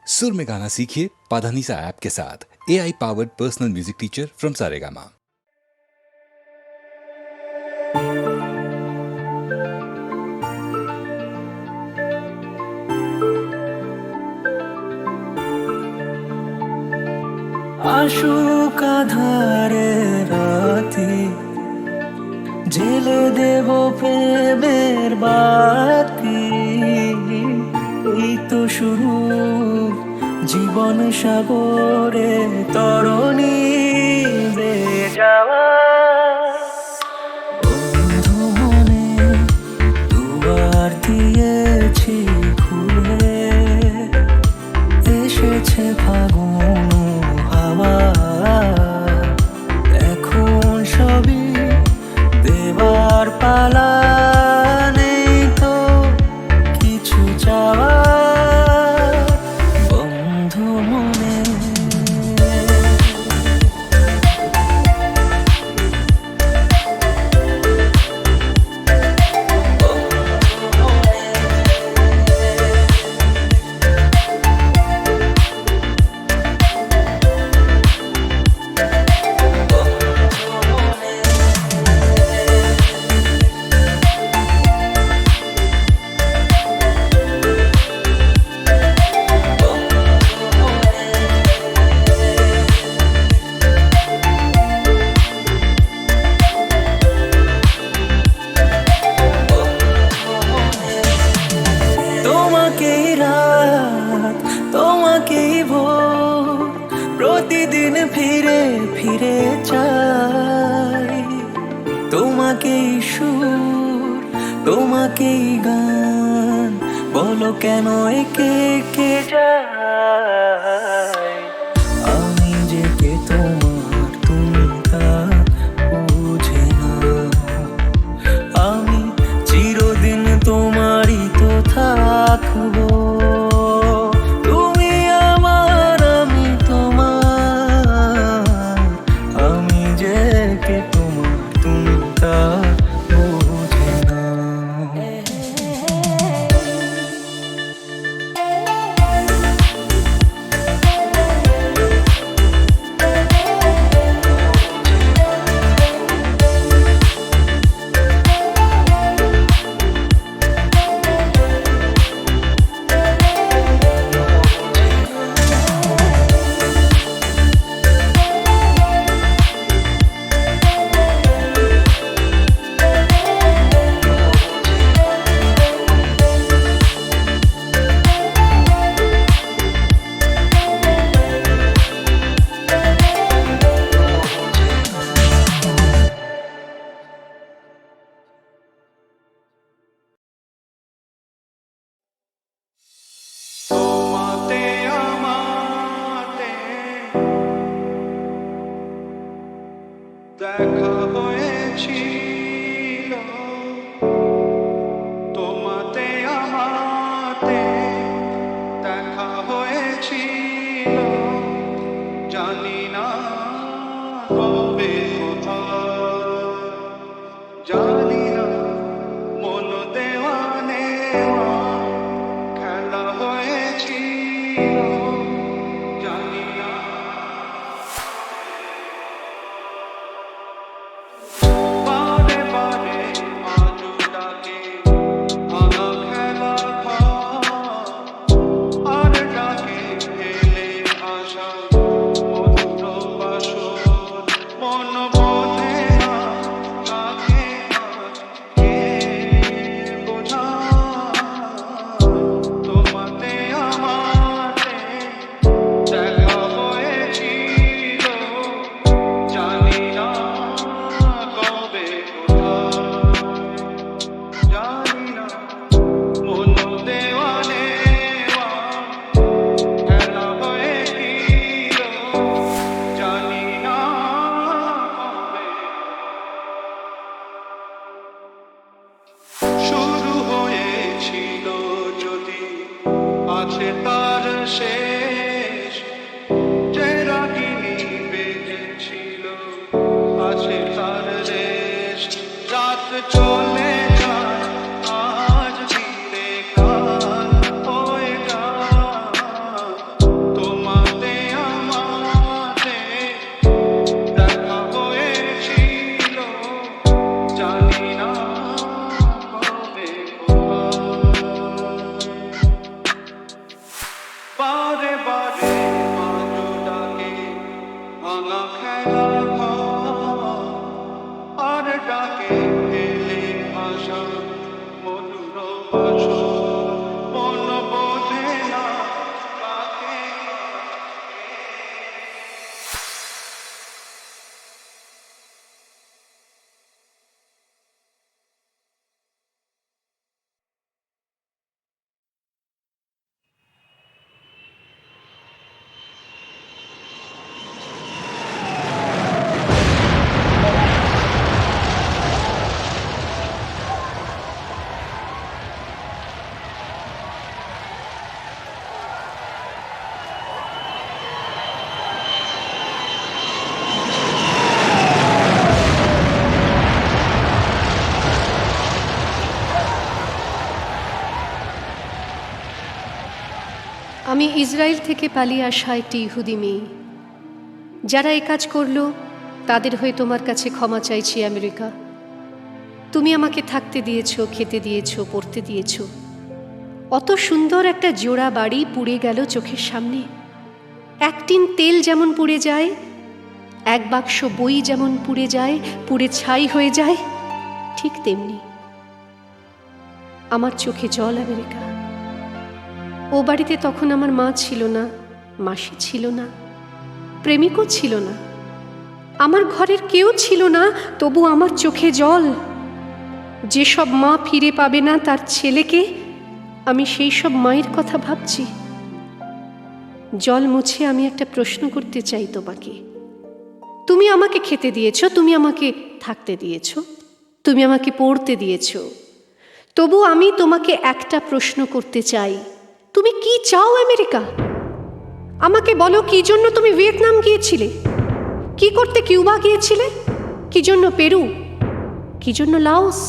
सुर में गाना सीखिए पाधानीसा ऐप के साथ। AI powered personal music teacher from Saregama. আশুক আধারে রাতে জেলে দেব প্রেমের বাতি। এই তো শুরু জীবন সাগরে তরণী বেয়ে যাওয়া। বন্ধু মনে দুয়ার দিয়েছি খুলে, এসেছে ফাগুন হাওয়া। এখন সবই দেবার পালা, নেই তো কিছু চাওয়া। বন্ধু মনে তোমাকেই রাত, তোমাকেই ভোর, প্রতিদিন ফিরে ফিরে চাই। তোমাকেই সুর, তোমাকেই গান, বলো কেন একে একে যায়। আমি যে কে তোমার, তুমি তা বুঝে না। আমি চিরদিন তোমারই তো থাকবো। তুমি আমার, আমি তোমার। আমি যে কে তোমার, তুমি তা বুঝে না। তোমাতে আমাতে দেখা হয়েছিল, তোমাতে আমাতে দেখা হয়েছিল, জানি না কবে কোথায়, জানি না মন দেওয়া নেওয়া খেলা হয়েছিল, জানি না। বারে বারে আজও ডাকে ভাঙা খেলা ঘর, আর ডাকে এলে আসা মধুর বাসর। মন বোঝে না, কাকে কে বোঝায়। তোমাতে আমাতে দেখা হয়েছিল, জানি না কবে কোথায়, জানি না মন দেওয়া নেওয়া খেলা হয়েছিল, জানি না কবে। শুরু হয়েছিল যদি আছে তার শেষ, যে রাগিনী বেজেছিল আছে তার রেশ। রাত চলে যায় আজ ধীরে কাল হয়ে যায়, বারে বারে মাঝো ডাকে ভাঙা খেলা ঘর, আর ডাকে ফেলে আসা মধুর বাসর, মন বোঝে না কাকে। আমি ইসরায়েল থেকে পালিয়ে আসা একটি ইহুদি মেয়ে। যারা এই কাজ করলো তাদের হয়ে তোমার কাছে ক্ষমা চাইছি আমেরিকা। তুমি আমাকে থাকতে দিয়েছো, খেতে দিয়েছো, পড়তে দিয়েছো। অত সুন্দর একটা জোড়া বাড়ি পুড়ে গেল চোখের সামনে। এক টিন তেল যেমন পুড়ে যায়, এক বাক্স বই যেমন পুড়ে যায়, পুড়ে ছাই হয়ে যায়, ঠিক তেমনি আমার চোখে জল আমেরিকা। ও বাড়িতে তখন আমার মা ছিল না, মাসি ছিল না, প্রেমিকও ছিল না, আমার ঘরের কেউ ছিল না, তবু আমার চোখে জল। যেসব মা ফিরে পাবে না তার ছেলেকে, আমি সেই সব মায়ের কথা ভাবছি। জল মুছে আমি একটা প্রশ্ন করতে চাই তোমাকে। তুমি আমাকে খেতে দিয়েছো, তুমি আমাকে থাকতে দিয়েছো, তুমি আমাকে পড়তে দিয়েছো, তবু আমি তোমাকে একটা প্রশ্ন করতে চাই। তুমি কি চাও আমেরিকা? আমাকে বলো, কি জন্য তুমি ভিয়েতনাম গিয়েছিলে? কি করতে কিউবা গিয়েছিলে? কি জন্য পেরু? কি জন্য Laos,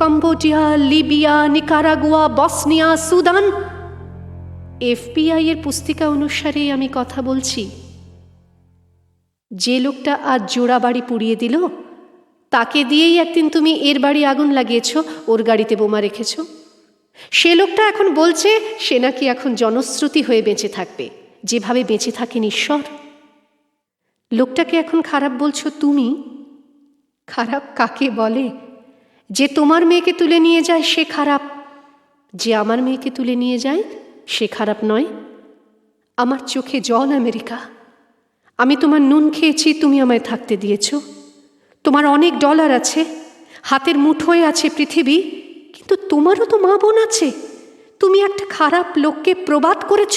Cambodia, Libya, Nicaragua, Bosnia, Sudan? FBI এর পুস্তিকা অনুসারে আমি কথা বলছি। যে লোকটা আজ জোড়া বাড়ি পুড়িয়ে দিল, তাকে দিয়েই একদিন তুমি এর বাড়ি আগুন লাগিয়েছ, ওর গাড়িতে বোমা রেখেছ। সে লোকটা এখন বলছে সে নাকি এখন জনশ্রুতি হয়ে বেঁচে থাকবে, যেভাবে বেঁচে থাকেন ঈশ্বর। লোকটাকে এখন খারাপ বলছো তুমি? খারাপ কাকে বলে? যে তোমার মেয়েকে তুলে নিয়ে যায় সে খারাপ, যে আমার মেয়েকে তুলে নিয়ে যায় সে খারাপ নয়। আমার চোখে জল আমেরিকা। আমি তোমার নুন খেয়েছি, তুমি আমায় থাকতে দিয়েছ। তোমার অনেক ডলার আছে, হাতের মুঠোয় আছে পৃথিবী, কিন্তু তোমারও তো মা বোন আছে। তুমি একটা খারাপ লোককে প্রবাদ করেছ।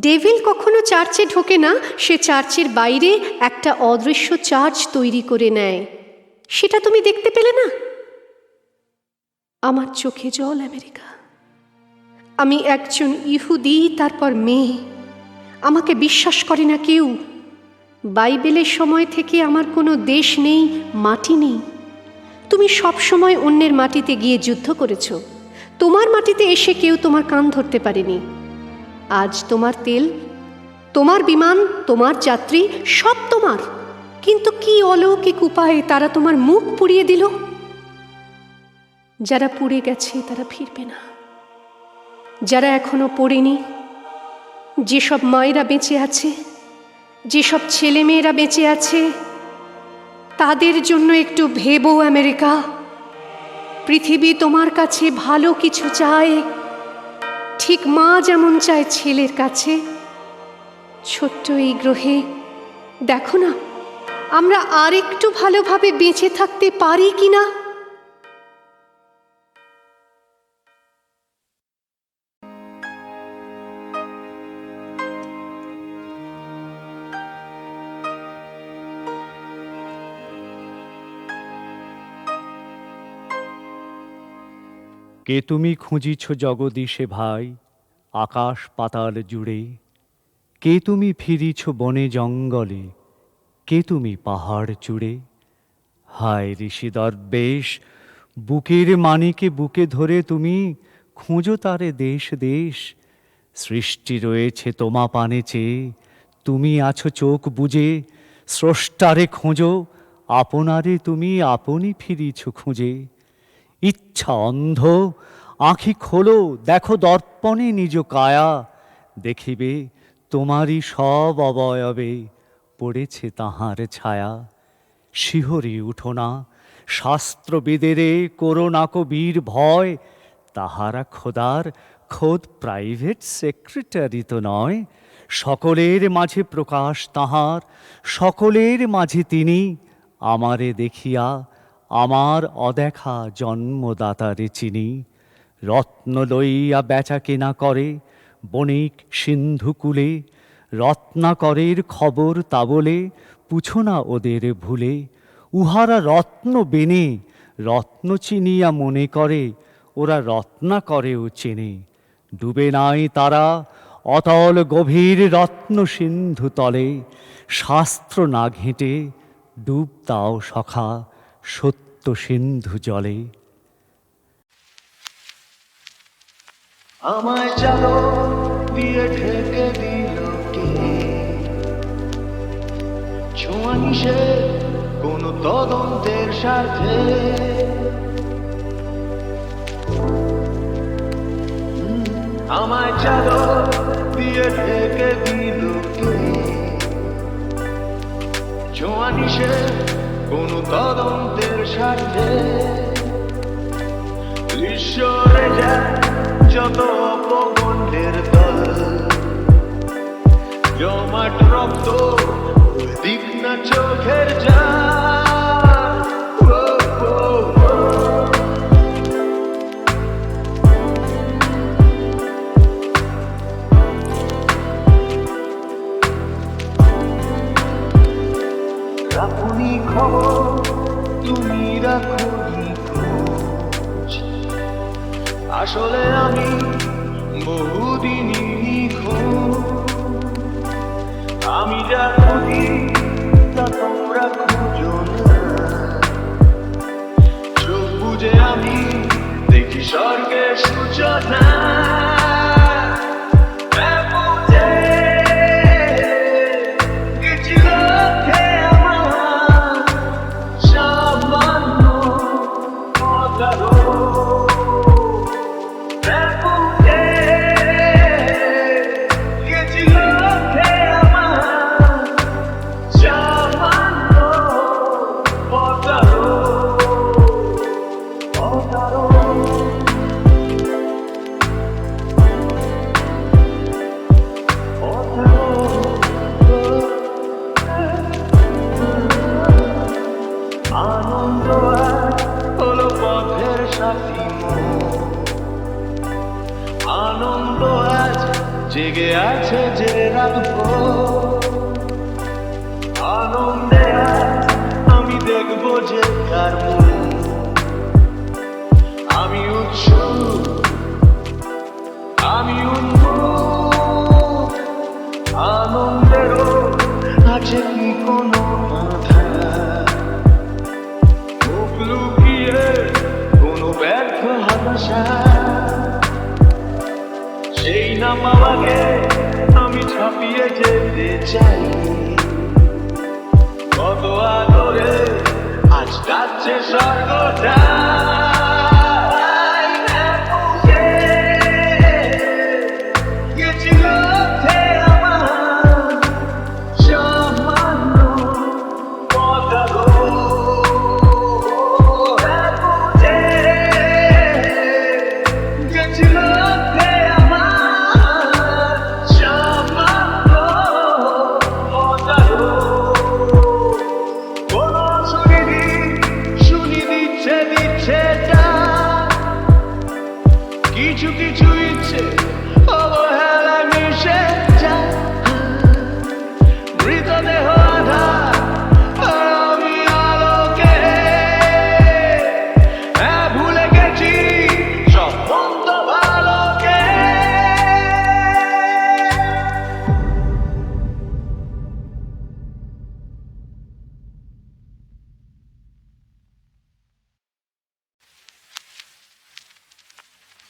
ডেভিল কখনো চার্চে ঢোকে না, সে চার্চের বাইরে একটা অদৃশ্য চার্চ তৈরি করে নেয়। সেটা তুমি দেখতে পেলে না? আমার চোখে জল আমেরিকা। আমি একজন ইহুদি, তারপর মেয়ে। আমাকে বিশ্বাস করে না কেউ। বাইবেলের সময় থেকে আমার কোনো দেশ নেই, মাটি নেই। তুমি সব সময় অন্যের মাটিতে গিয়ে যুদ্ধ করেছ। তোমার মাটিতে এসে কেউ তোমার কান ধরতে পারেনি। আজ তোমার তেল, তোমার বিমান, তোমার যাত্রী সব তোমার, কিন্তু কি অলৌকিক উপায়ে তারা তোমার মুখ পুড়িয়ে দিল। যারা পুড়ে গেছে তারা ফিরবে না। যারা এখনো পড়েনি, যেসব মায়েরা বেঁচে আছে, যেসব ছেলেমেয়েরা বেঁচে আছে, তাদের জন্য একটু ভেবো আমেরিকা। পৃথিবী তোমার কাছে ভালো কিছু চায়, ঠিক মা যেমন চায় ছেলের কাছে। ছোট্ট এই গ্রহে দেখো না, আমরা আর একটু ভালোভাবে বেঁচে থাকতে পারি কিনা। কে তুমি খুঁজিছ জগদীশে ভাই, আকাশ পাতাল জুড়ে? কে তুমি ফিরিছ বনে জঙ্গলে? কে তুমি পাহাড় চূড়ে? হায় ঋষি দর্বেশ, বুকের মানিকে বুকে ধরে তুমি খুঁজো তারে দেশ দেশ। সৃষ্টি রয়েছে তোমা পানে চেয়ে, তুমি আছো চোখ বুজে। স্রষ্টারে খোঁজো, আপনারে তুমি আপনি ফিরিছ খুঁজে। ইচ্ছা অন্ধ, আঁখি খোলো, দেখো দর্পণে নিজ কায়া। দেখিবে তোমারই সব অবয়বে পড়েছে তাহার ছায়া। শিহরে উঠো না, শাস্ত্রবেদেরে করোনা কবির ভয়, তাহারা খোদার খোদ প্রাইভেট সেক্রেটারি তো নয়। সকলের মাঝে প্রকাশ তাহার, সকলের মাঝে তিনি। আমারে দেখিয়া আমার অদেখা জন্মদাতারে চিনি। রত্ন লইয়া বেচা কেনা করে বণিক সিন্ধুকুলে, রত্নাকরের খবর তা বলে পুছো না ওদের ভুলে। উহারা রত্ন বেনে রত্ন চিনিয়া মনে করে, ওরা রত্নাকরেও চেনে। ডুবে নাই তারা অতল গভীর রত্ন সিন্ধু তলে, শাস্ত্র না ঘেঁটে ডুব দাও সখা সত্য সিন্ধু জলে। আমায় চালো দিয়ে ঢেকে দিল কে, ছোঁয়া নিষেধ কোন তদন্তের স্বার্থে। আমায় চালো দিয়ে ঢেকে দিল কে, ছোঁয়া নিষেধ কোন তদন্তের স্বার্থে। ঈশ্বরে যায় যত অপগণ্ডের দল, জমাট রক্ত দিক না চোখের জল। রাখুনি খবর তুমি রাখুনি খোঁজ, আসলে আমি বহুদিনই নিখোঁজ। আমি যা খুঁজি তা তোমরা খুঁজো না, চোখ বুঝে আমি দেখি স্বর্গের সূচনা। আনন্দ হলো পথের সাথী মোর, আনন্দ আজ জেগে আছে যে রাখবো। আনন্দে আজ আমি দেখবো যে কার মুখ, আমি উৎসুক আমি উন্মুখ। আনন্দেরও আছে কি কোনো বাধা, মুখ লুকিয়ে কোনো ব্যর্থ হতাশা। সেই না পাওয়াকে আমি ছাপিয়ে যেতে চাই, কত আদরে আজ কাছে স্বর্গটা। কিছু কিছু ইচ্ছে অবহেলা মিশে যায়, মৃতদেহ আধার আর আমি আলোকে। হ্যাঁ ভুলে গেছি সব মন্দ ভালোকে।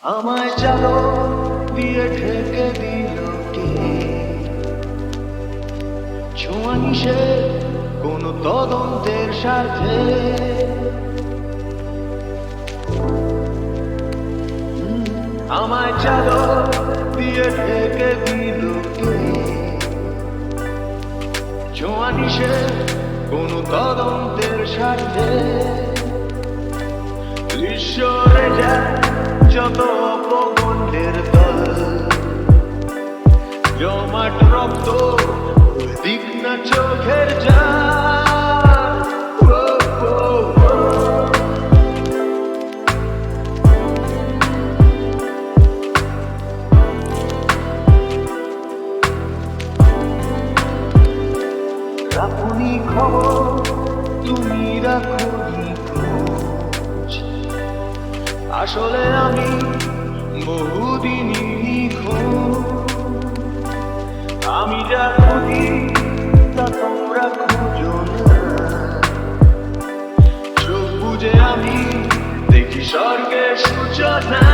আমায় চালো দিয়ে ঢেকে দিল কে, ছোঁয়া নিষেধ কোন তদন্তের স্বার্থে। আমায় চালো দিয়ে ঢেকে দিল কিসে কোনো তদন্তের স্বার্থে ঈশ্বরে যায় যত অপগণ্ডের দল জমাট রক্ত দিক না চোখের যা রাখুনি খবর তুমি রাখুনি খোঁজ আসলে আমি বহুদিনই নিখোঁজ আমি যা খুঁজি তা তোমরা খুঁজো না চোখ বুঝে আমি দেখি স্বর্গের সূচনা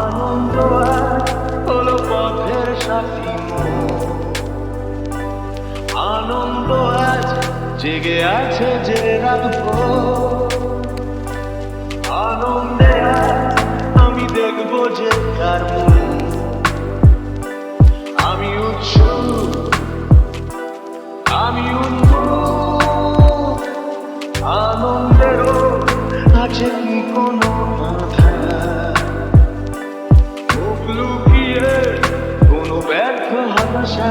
আনন্দ হলো পথের সাথী আনন্দ আজ জেগে আছে যে রাখবো আনন্দে আজ আমি দেখবো যে কার আমি উৎসুক আমি উন্মুখ আনন্দেরও আছে কি কোনো লুকিয়ে কোনো ব্যর্থ হতাশা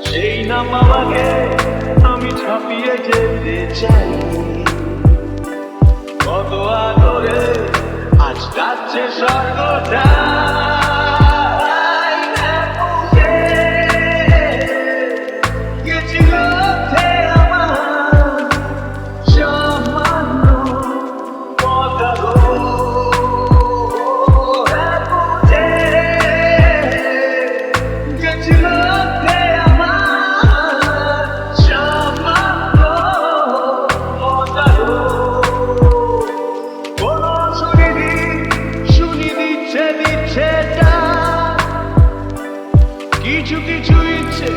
সেই না পাওয়াকে আমি ছাপিয়ে যেতে চাই কত আদরে আজ কাছে স্বর্গটা কিছু কিছু ইচ্ছে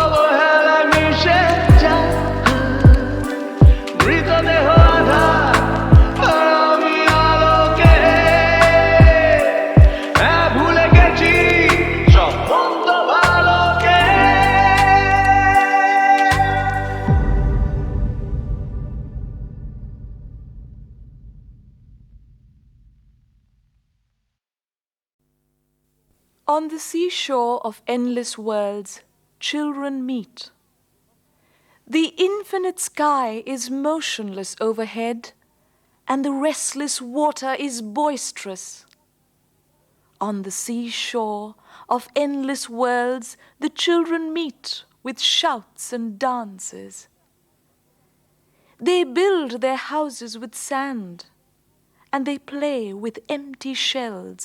অবহেলা মিশে যায় মৃতদেহ আধার আমি আলোকে ভুলে গেছি সব মন্দ ভালোকে On the seashore of endless worlds, children meet. The infinite sky is motionless overhead, and the restless water is boisterous. On the seashore of endless worlds, the children meet with shouts and dances. They build their houses with sand, and they play with empty shells.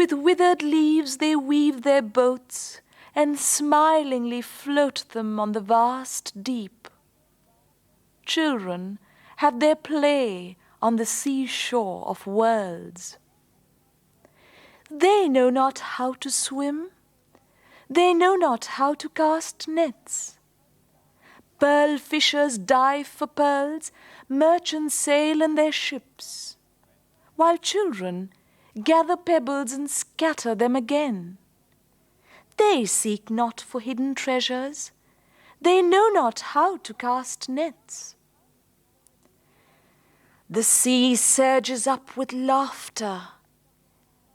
With withered leaves they weave their boats and smilingly float them on the vast deep. Children have their play on the seashore of worlds. They know not how to swim. They know not how to cast nets. Pearl fishers dive for pearls, merchants sail in their ships, while children gather pebbles and scatter them again. They seek not for hidden treasures. They know not how to cast nets. The sea surges up with laughter,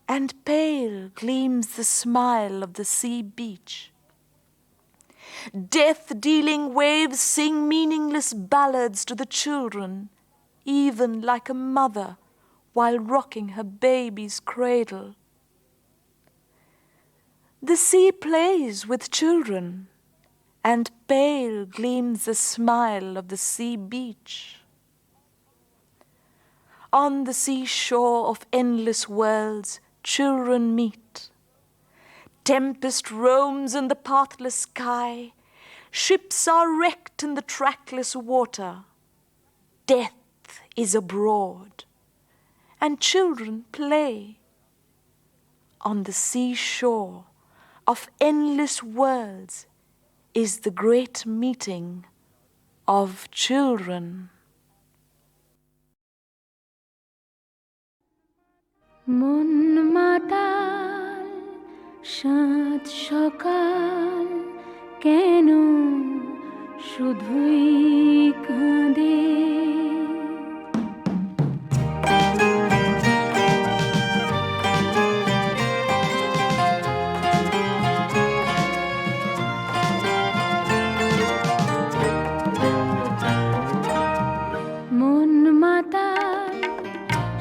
and pale gleams the smile of the sea beach. Death-dealing waves sing meaningless ballads to the children, even like a mother while rocking her baby's cradle. The sea plays with children, and pale gleams the smile of the sea beach. On the seashore of endless worlds, children meet. Tempest roams in the pathless sky. Ships are wrecked in the trackless water. Death is abroad, and children play. On the seashore of endless worlds is the great meeting of children. মন মাতাল সাত সকাল কেন শুধুই কাঁদে মন মাতাল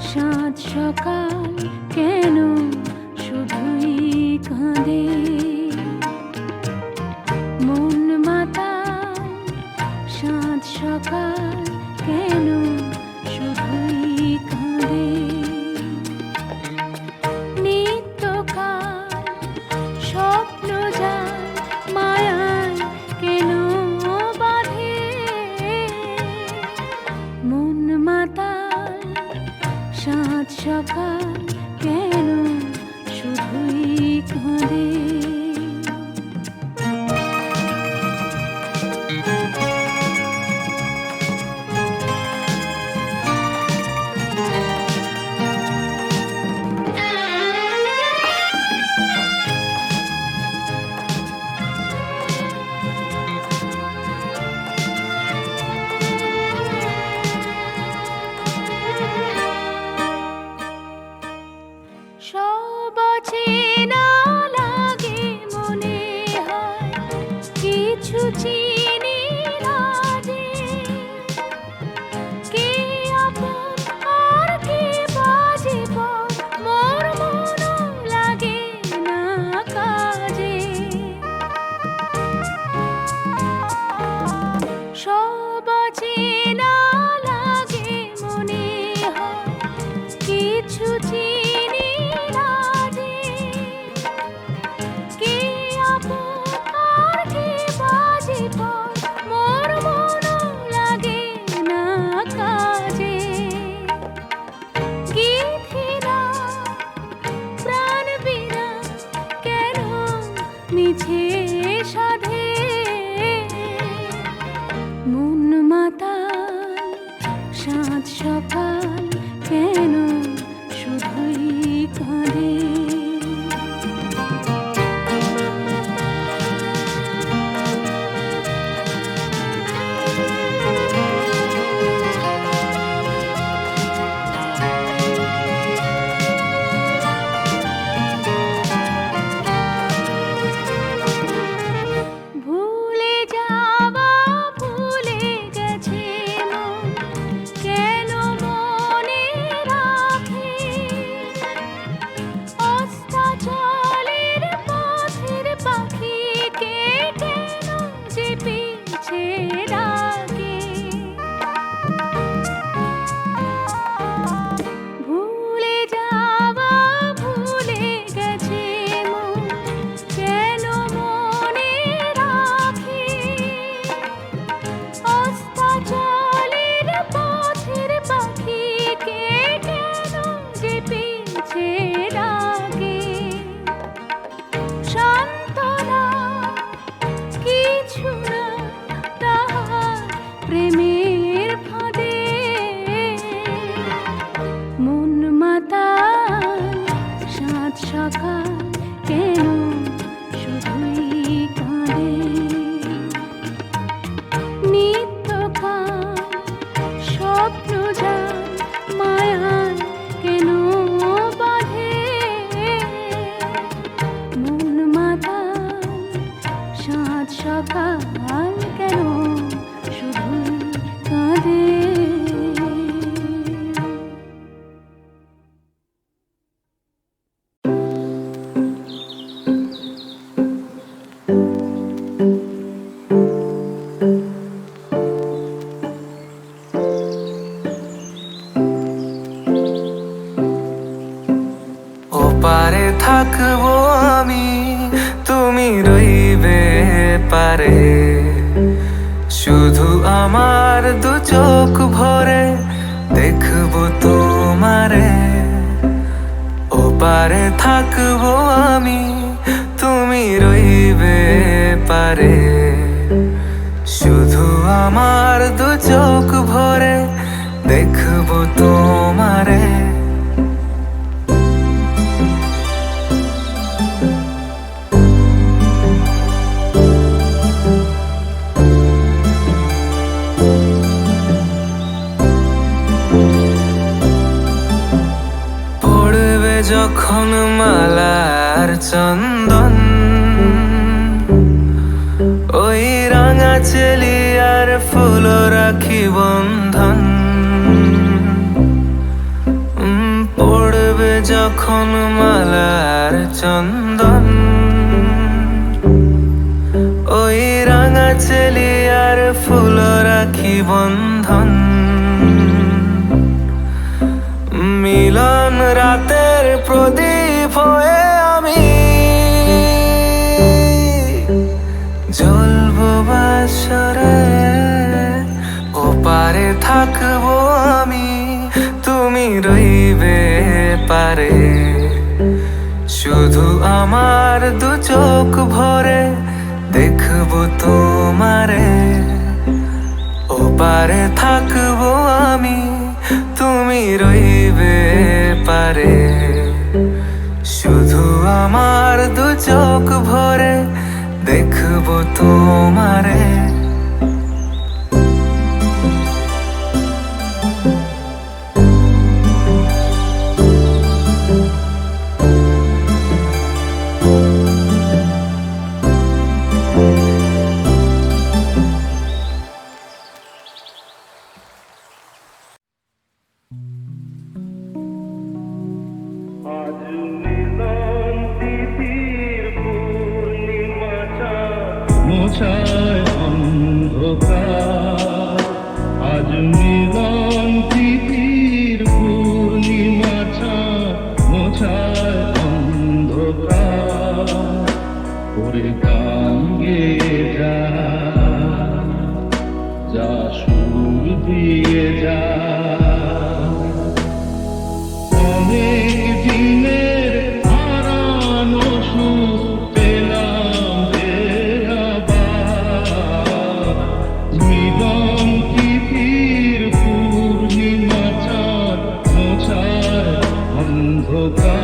সাত সকাল কেন শুধুই কাঁদে মন মাতাল সাত সকাল কেন শুধুই কাঁদে নিত্যকাল স্বপ্ন যায় মায়ায় কেন বাঁধে মন মাতাল সাত সকাল কেন শুধুই কাঁদে সব অচেনা লাগে মনে হয় কিছু চিনি না যে কে আপন আর কে বাজে পর মোর মন লাগে না কাজে সব অচেনা লাগে মনে হয় কিছু চিনি না যে কে আপন আর কে বাজে পর মোর মন লাগে না কাজে গীতিনা প্রাণ বিনা কেন মিছে সাধে মন মাতাল সাত সকাল কেন শুধুই কাঁদে ভুলে যাওয়া ভুলে গেছে মন কেন মনে রাখে অস্তাচলের পথের পাখিকে কেন যে পিছে ডাকে ভুলে যাওয়া ভুলে গেছে মন কেন মনে রাখে অস্তাচলের পথের পাখিকে কেন যে পিছে ডাকে সান্ত্বনা কিছু না তাহার প্রেমের ফাঁদে মন মাতাল সাত সকাল কেন শুধুই কাঁদে নিত্যকাল স্বপ্ন যায় মায়ায় কেন বাঁধে মন মাতাল সাত সকাল কেন শুধুই আমার দু চোখ ভরে দেখবো তোমারে, ওপারে থাকবো আমি, তুমি রইবে পারে। শুধু আমার দু চোখ ভরে দেখবো তোমারে। পড়বে যখন মালার চন্দন, ওই রাঙা চেলিয়ার ফুল রাখি বন্ধন। পড়বে যখন মালার চন্দন, ওই রাঙা চেলিয়ার ফুল রাখি বন্ধন। মিলন রাতের প্রদীপ হয়ে আমি জ্বলবো বাসরে, ওপারে থাকবো আমি, তুমি রইবে পারে। শুধু আমার দু চোখ ভরে দেখবো তোমারে, ওপারে থাকবো আমি, তুমি রইবে পারে। শুধু আমার দু চোখ ভরে দেখবো তোমারে। মোছায় অন্ধকার, আজ মিলন তিথির পূর্ণিমা ছায়া। মোছায় অন্ধকার, ওরে গান গেয়ে যা, যা সুর দিয়ে যা। অনেক দিনের হারানো সুর পেলাম রে আবার। মিলন তিথির পূর্ণিমা চাঁদ, মোছায় অন্ধকার।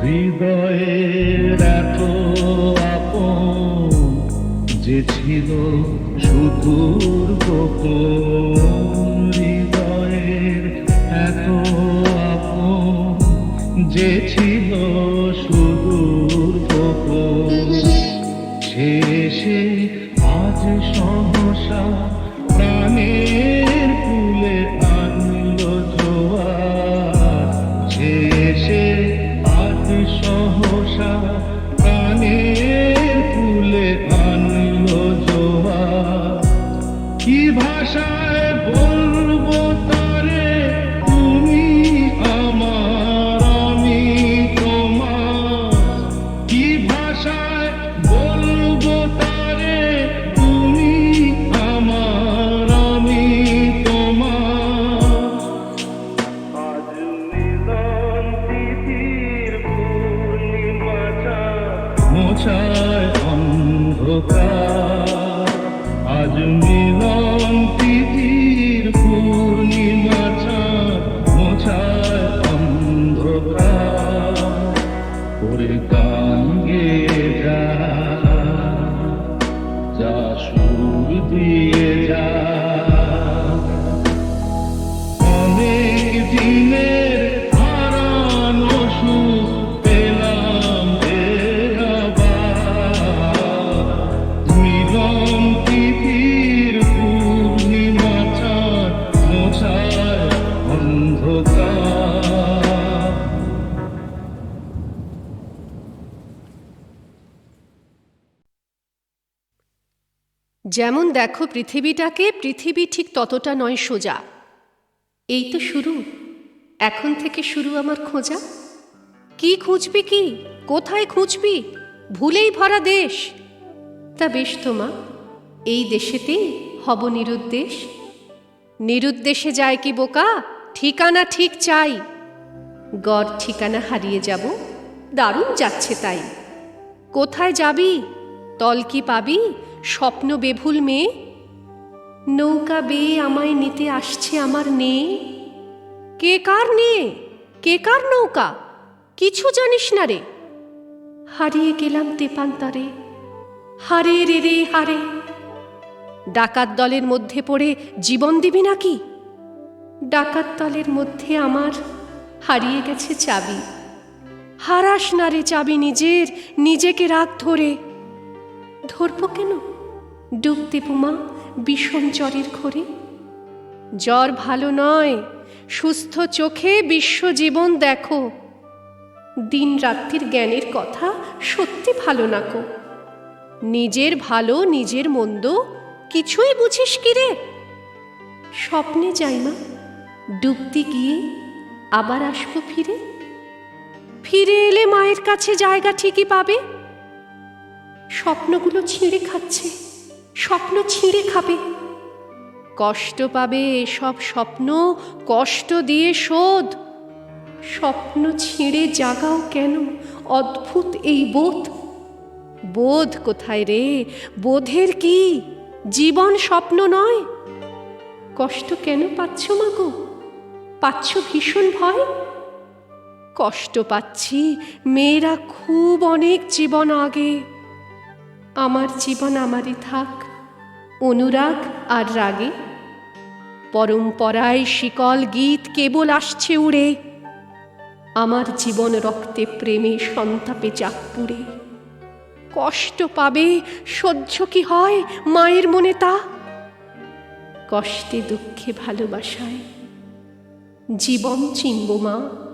হৃদয়ের এত আপন যে ছিল সুদূর গোপন। হৃদয়ের এত আপন যে ছিল সুদূর গোপন। শেষে আজ সহসা প্রাণের কুলে আনলো জোয়ার। শেষে আজ সহসা প্রাণের কুলে আনলো জোয়ার। কি ভাষায় বলবো তারে, তুমি আমার আমি তোমার। কি ভাষায় বলবো তারে, তুমি আমার আমি তোমার। আজ মিলন তিথির পূর্ণিমা চাঁদ, মোছায় অন্ধকার। আজ মিলন তিথির পূর্ণিমা চাঁদ, মোছায় অন্ধকার। ওরে গান গেয়ে যা, যা সুর দিয়ে যা। অনেক দিনের হারানো সুর পেলাম রে আবার। মিলন তিথির পূর্ণিমা চাঁদ, মোছায় অন্ধকার। যেমন দেখো পৃথিবীটাকে, পৃথিবী ঠিক ততটা নয় সোজা। এই তো শুরু, এখন থেকে শুরু আমার খোঁজা। কি খুঁজবি, কি কোথায় খুঁজবি? ভুলেই ভরা দেশ। তা বেশ তো মা, এই দেশেতে হব নিরুদ্দেশ। নিরুদ্দেশে যায় কি বোকা, ঠিকানা ঠিক চাই। গড় ঠিকানা হারিয়ে যাব, দারুণ যাচ্ছে তাই। কোথায় যাবি, তল কি পাবি, স্বপ্ন বেভুল মেয়ে? নৌকা বেয়ে আমায় নিতে আসছে আমার নেই। কে কার নেই, কে কার নৌকা, কিছু জানিস না রে। হারিয়ে গেলাম তেপান্তরে, হারে রে রে হারে। ডাকাত দলের মধ্যে পড়ে জীবন দিবি নাকি? ডাকাত দলের মধ্যে আমার হারিয়ে গেছে চাবি। হারাস না রে চাবি নিজের, নিজেকে রাগ ধরে। ধরব কেন, ডুব দেব মা বিষম জ্বরের ঘোরে। জ্বর ভালো নয়, সুস্থ চোখে বিশ্বজীবন দেখো। দিন রাত্রির জ্ঞানের কথা সত্যি ভালো না কো। নিজের ভালো নিজের মন্দ কিছুই বুঝিস কি রে? স্বপ্নে যাই মা, ডুবতে গিয়ে আবার আসবো ফিরে। ফিরে এলে মায়ের কাছে জায়গা ঠিকই পাবে। স্বপ্নগুলো ছিঁড়ে খাচ্ছে, স্বপ্ন ছিঁড়ে খাবে। কষ্ট পাবে এসব স্বপ্ন, কষ্ট দিয়ে শোধ। স্বপ্ন ছিঁড়ে জাগাও কেন, অদ্ভুত এই বোধ। বোধ কোথায় রে, বোধের কি, জীবন স্বপ্ন নয়। কষ্ট কেন পাচ্ছ মা গো, পাচ্ছ ভীষণ ভয়? কষ্ট পাচ্ছি মেয়েরা খুব অনেক জীবন আগে। আমার জীবন আমারই থাক, অনুরাগ আর রাগে। পরম্পরায় শিকল গীত কেবল আসছে উড়ে। আমার জীবন রক্তে প্রেমে সন্তাপে চাক পুড়ে। কষ্ট পাবে সহ্য কি হয় মায়ের মনে তা? কষ্টে দুঃখে ভালোবাসায় জীবন চিনব মা।